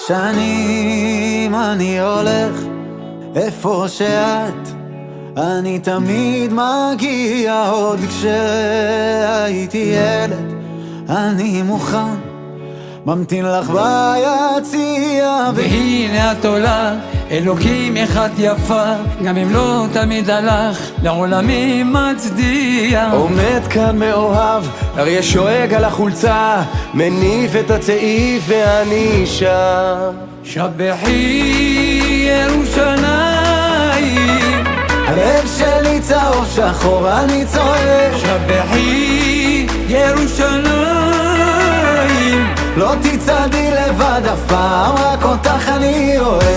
שנים אני הולך איפה שאת, אני תמיד מגיע עוד כשהייתי ילד. אני מוכן, ממתין לך ביציע, והנה את עולה, אלוקים אחד יפה, גם אם לא תמיד הלך, לעולמי מצדיע. עומד כאן מאוהב, אריה שואג על החולצה, מניף את הצעיף ואני שם. שבחי ירושלים, הלב שלי צהוב שחור, אני צועק. שבחי ירושלים, לא תצעדי לבד אף פעם, רק אותך אני אוהב.